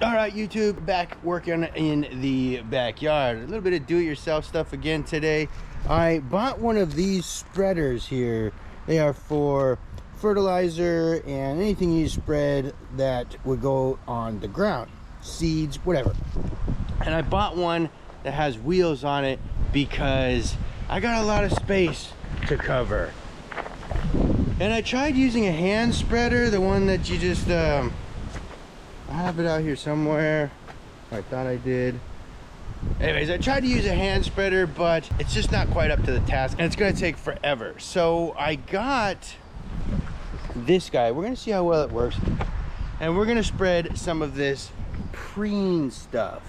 All right, YouTube, back working in the backyard. A little bit of do-it-yourself stuff again today. I bought one of these spreaders here. They are for fertilizer and anything you spread that would go on the ground, seeds, whatever. And I bought one that has wheels on it because I got a lot of space to cover. And I tried using a hand spreader, the one that you just I have it out here somewhere. I thought I did. Anyways, I tried to use a hand spreader, but it's just not quite up to the task, and it's gonna take forever. So I got this guy. We're gonna see how well it works, and we're gonna spread some of this preen stuff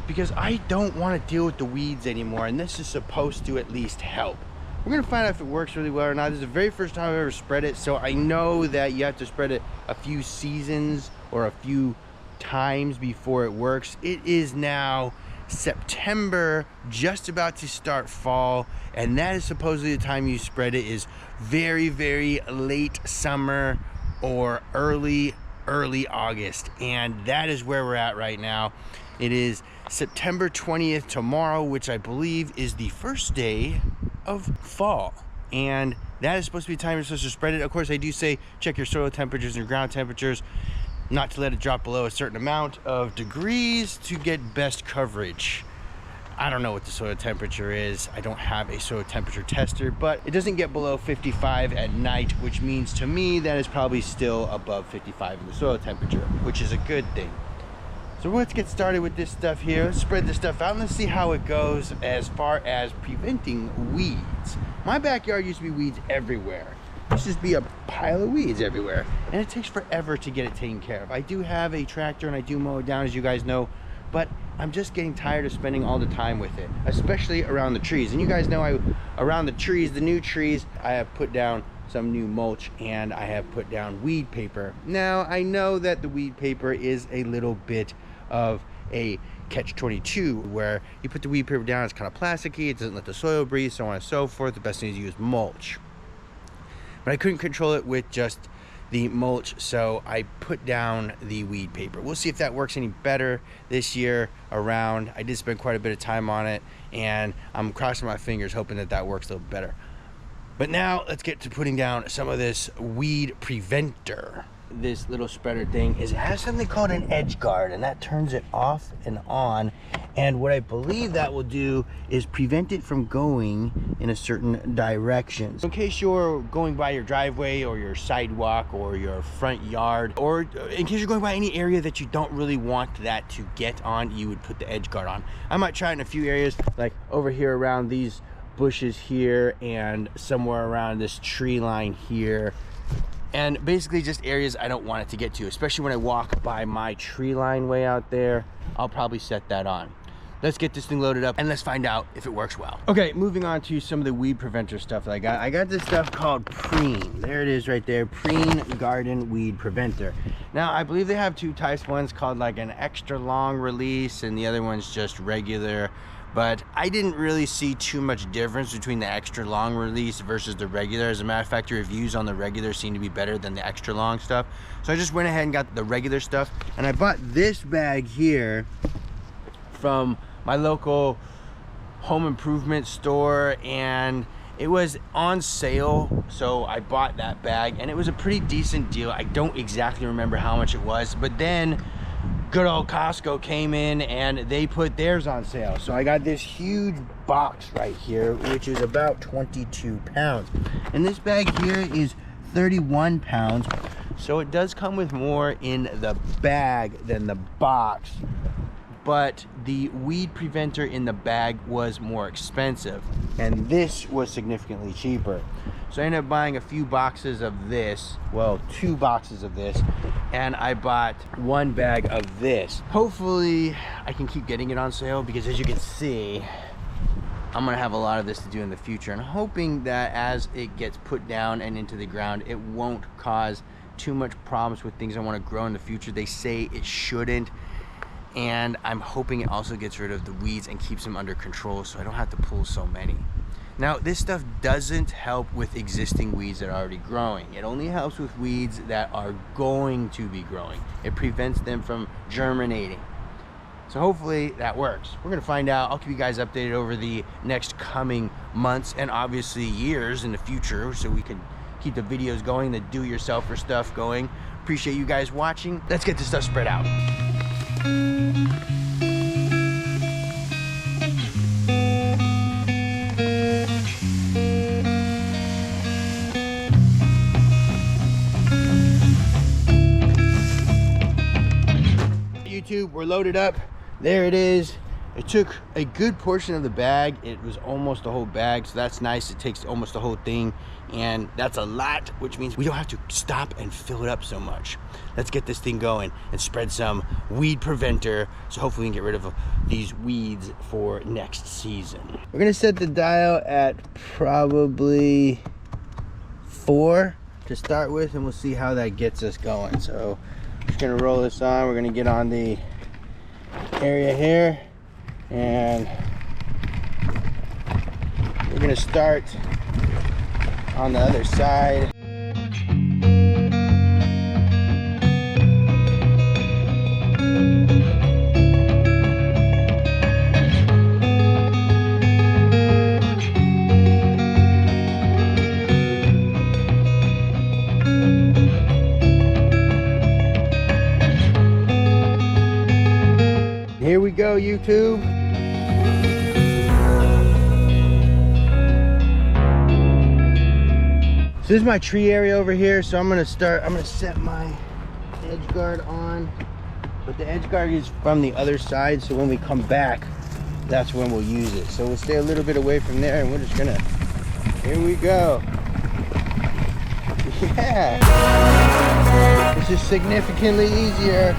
because I don't want to deal with the weeds anymore, and this is supposed to at least help. We're gonna find out if it works really well or not. This is the very first time I've ever spread it, so I know that you have to spread it a few seasons or a few times before it works. It is now September, just about to start fall, and that is supposedly the time you spread it is very, very late summer or early August, and that is where we're at right now. It is September 20th tomorrow, which I believe is the first day of fall, and that is supposed to be the time you're supposed to spread it. Of course, I do say check your soil temperatures and your ground temperatures, not to let it drop below a certain amount of degrees to get best coverage. I don't know what the soil temperature is. I don't have a soil temperature tester, but it doesn't get below 55 at night, which means to me that is probably still above 55 in the soil temperature, which is a good thing. So let's get started with this stuff here. Let's spread this stuff out and let's see how it goes as far as preventing weeds. My backyard used to be weeds everywhere. It used to just be a pile of weeds everywhere, and it takes forever to get it taken care of. I do have a tractor and I do mow it down, as you guys know, but I'm just getting tired of spending all the time with it, especially around the trees. And you guys know around the trees, the new trees, I have put down some new mulch and I have put down weed paper. Now, I know that the weed paper is a little bit of a catch-22 where you put the weed paper down, it's kind of plasticky, it doesn't let the soil breathe, so on and so forth. The best thing is to use mulch. But I couldn't control it with just the mulch, so I put down the weed paper. We'll see if that works any better this year around. I did spend quite a bit of time on it, and I'm crossing my fingers hoping that that works a little better. But now let's get to putting down some of this weed preventer. This little spreader thing it has something called an edge guard, and that turns it off and on, and what I believe that will do is prevent it from going in a certain direction. So in case you're going by your driveway or your sidewalk or your front yard, or in case you're going by any area that you don't really want that to get on, you would put the edge guard on. I might try it in a few areas, like over here around these bushes here and somewhere around this tree line here, and basically just areas I don't want it to get to, especially when I walk by my tree line way out there. I'll probably set that on. Let's get this thing loaded up and let's find out if it works well. Okay, moving on to some of the weed preventer stuff that I got. I got this stuff called Preen. There it is right there, Preen Garden Weed Preventer. Now, I believe they have two types. One's called like an extra long release and the other one's just regular. But I didn't really see too much difference between the extra long release versus the regular. As a matter of fact, the reviews on the regular seem to be better than the extra long stuff. So I just went ahead and got the regular stuff. And I bought this bag here from my local home improvement store, and it was on sale. So I bought that bag and it was a pretty decent deal. I don't exactly remember how much it was, but then good old Costco came in and they put theirs on sale. So I got this huge box right here, which is about 22 pounds. And this bag here is 31 pounds. So it does come with more in the bag than the box. But the weed preventer in the bag was more expensive. And this was significantly cheaper. So I ended up buying a few boxes of this, well, 2 boxes of this, and I bought 1 bag of this. Hopefully I can keep getting it on sale because, as you can see, I'm gonna have a lot of this to do in the future, and hoping that as it gets put down and into the ground, it won't cause too much problems with things I want to grow in the future. They say it shouldn't, and I'm hoping it also gets rid of the weeds and keeps them under control so I don't have to pull so many. Now, this stuff doesn't help with existing weeds that are already growing. It only helps with weeds that are going to be growing. It prevents them from germinating. So hopefully that works. We're gonna find out. I'll keep you guys updated over the next coming months and obviously years in the future, so we can keep the videos going, the do-it-yourselfer stuff going. Appreciate you guys watching. Let's get this stuff spread out. YouTube, we're loaded up. There it is. It took a good portion of the bag. It was almost the whole bag, so that's nice. It takes almost the whole thing, and that's a lot, which means we don't have to stop and fill it up so much. Let's get this thing going and spread some weed preventer, so hopefully we can get rid of these weeds for next season. We're gonna set the dial at probably 4 to start with, and we'll see how that gets us going. So just gonna roll this on. We're gonna get on the area here, and we're gonna start on the other side. Here we go, YouTube. So this is my tree area over here. So I'm gonna set my edge guard on, but the edge guard is from the other side. So when we come back, that's when we'll use it. So we'll stay a little bit away from there, and we're just gonna, here we go. Yeah, this is significantly easier.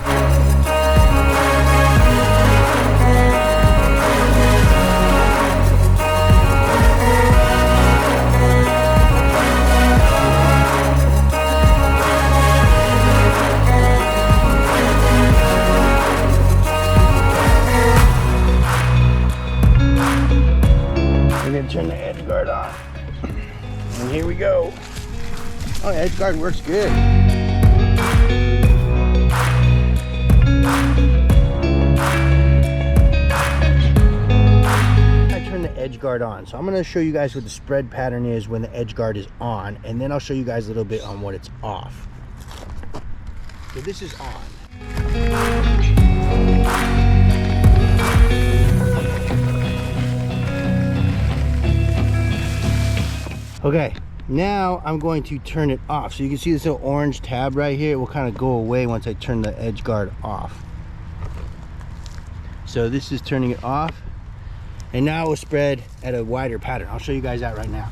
Turn the edge guard on, and here we go. Oh, the edge guard works good. I turn the edge guard on, so I'm going to show you guys what the spread pattern is when the edge guard is on, and then I'll show you guys a little bit on what it's off. So this is on. Okay, now I'm going to turn it off. So you can see this little orange tab right here. It will kind of go away once I turn the edge guard off. So this is turning it off. And now it will spread at a wider pattern. I'll show you guys that right now.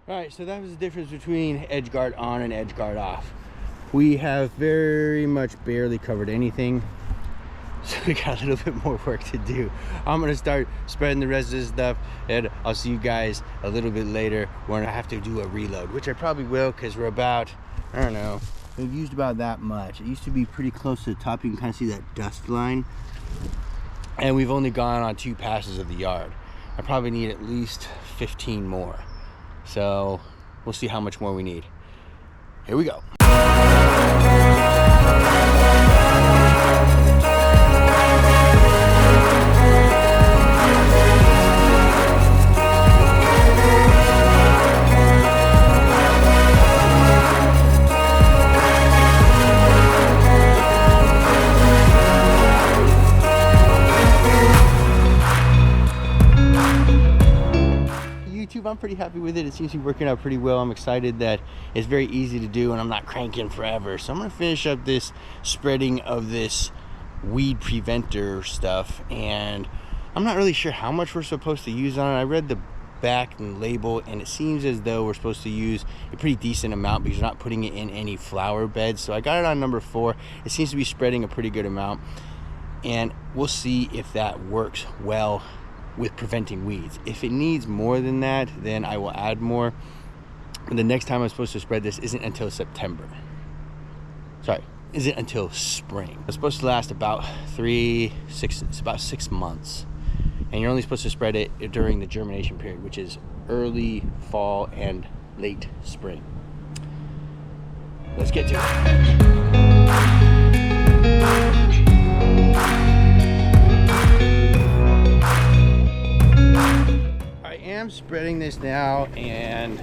Alright, so that was the difference between edge guard on and edge guard off. We have very much barely covered anything, so we got a little bit more work to do. I'm gonna start spreading the rest of this stuff, and I'll see you guys a little bit later when I have to do a reload, which I probably will, because we're about, I don't know, we've used about that much. It used to be pretty close to the top. You can kind of see that dust line, and we've only gone on 2 passes of the yard. I probably need at least 15 more. So we'll see how much more we need. Here we go. I'm pretty happy with it. It seems to be working out pretty well. I'm excited that it's very easy to do and I'm not cranking forever. So I'm going to finish up this spreading of this weed preventer stuff, and I'm not really sure how much we're supposed to use on it. I read the back and label, and it seems as though we're supposed to use a pretty decent amount because you're not putting it in any flower beds. So I got it on number 4. It seems to be spreading a pretty good amount. and we'll see if that works well with preventing weeds. If it needs more than that, then I will add more. And the next time I'm supposed to spread this isn't until September. Sorry, isn't until spring. It's supposed to last about 6 months. And you're only supposed to spread it during the germination period, which is early fall and late spring. Let's get to it. I am spreading this now, and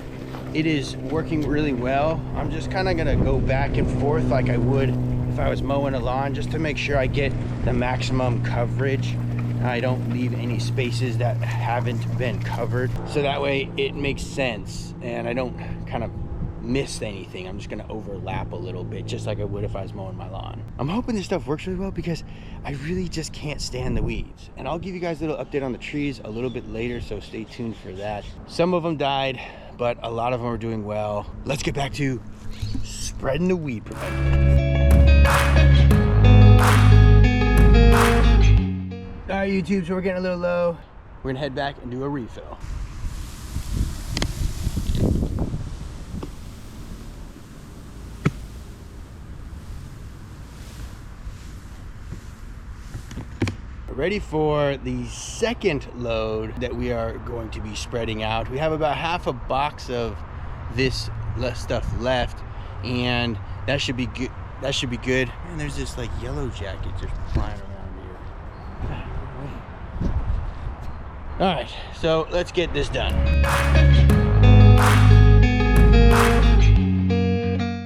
it is working really well. I'm just kind of gonna go back and forth like I would if I was mowing a lawn, just to make sure I get the maximum coverage. I don't leave any spaces that haven't been covered, so that way it makes sense and I don't kind of miss anything. I'm just gonna overlap a little bit, just like I would if I was mowing my lawn. I'm hoping this stuff works really well because I really just can't stand the weeds. And I'll give you guys a little update on the trees a little bit later, so stay tuned for that. Some of them died, but a lot of them are doing well. Let's get back to spreading the weed preventer. All right, YouTube, so we're getting a little low. We're gonna head back and do a refill. Ready for the second load that we are going to be spreading out. We have about half a box of this stuff left, and that should be good. That should be good. And there's this like yellow jacket just flying around here. All right, so let's get this done.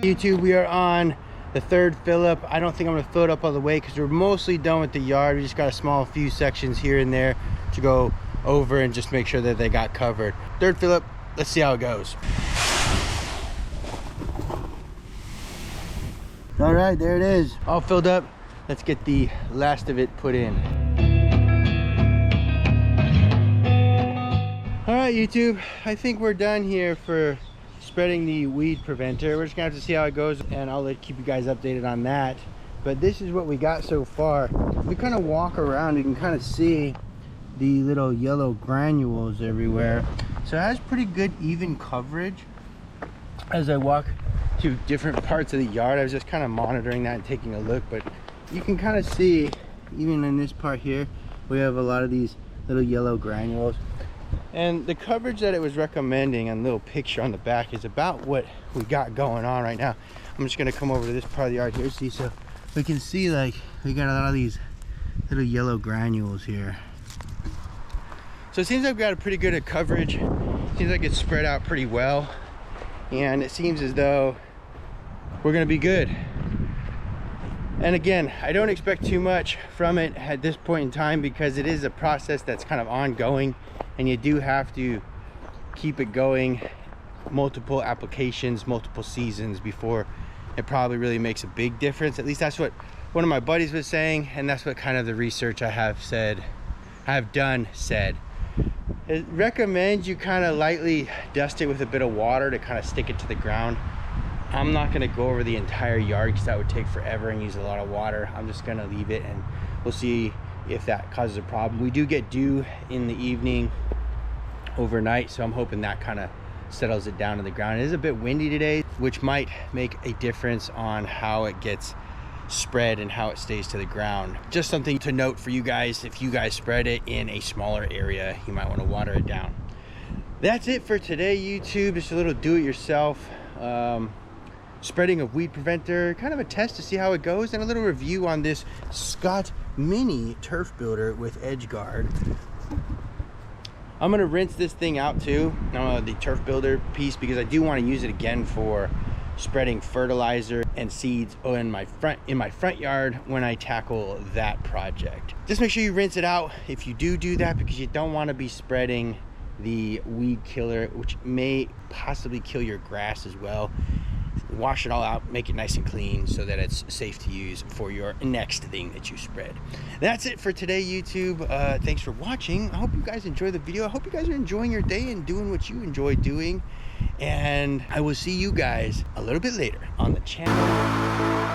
YouTube, we are on the third fill up. I don't think I'm gonna fill it up all the way because we're mostly done with the yard. We just got a small few sections here and there to go over and just make sure that they got covered. Third fill up, let's see how it goes. All right, there it is, all filled up. Let's get the last of it put in. All right, YouTube, I think we're done here for spreading the weed preventer. We're just gonna have to see how it goes, and I'll keep you guys updated on that. But this is what we got so far. We kind of walk around, you can kind of see the little yellow granules everywhere. So it has pretty good even coverage. As I walk to different parts of the yard, I was just kind of monitoring that and taking a look, but you can kind of see, even in this part here, we have a lot of these little yellow granules. And the coverage that it was recommending on the little picture on the back is about what we got going on right now. I'm just gonna come over to this part of the yard here, see, so we can see like we got a lot of these little yellow granules here. So it seems like we got a pretty good coverage. Seems like it's spread out pretty well, and it seems as though we're gonna be good. And again, I don't expect too much from it at this point in time because it is a process that's kind of ongoing, and you do have to keep it going, multiple applications, multiple seasons before it probably really makes a big difference. At least that's what one of my buddies was saying, and that's what kind of the research I have done said. It recommends you kind of lightly dust it with a bit of water to kind of stick it to the ground. I'm not going to go over the entire yard because that would take forever and use a lot of water. I'm just going to leave it, and we'll see if that causes a problem. We do get dew in the evening overnight, so I'm hoping that kind of settles it down to the ground. It is a bit windy today, which might make a difference on how it gets spread and how it stays to the ground. Just something to note for you guys. If you guys spread it in a smaller area, you might want to water it down. That's it for today, YouTube. Just a little do-it-yourself spreading of weed preventer, kind of a test to see how it goes, and a little review on this Scott Mini turf builder with edge guard. I'm gonna rinse this thing out too, the turf builder piece, because I do want to use it again for spreading fertilizer and seeds in my front yard when I tackle that project. Just make sure you rinse it out if you do that, because you don't want to be spreading the weed killer, which may possibly kill your grass as well. Wash it all out, make it nice and clean so that it's safe to use for your next thing that you spread. That's it for today, YouTube. Thanks for watching. I hope you guys enjoyed the video. I hope you guys are enjoying your day and doing what you enjoy doing, and I will see you guys a little bit later on the channel.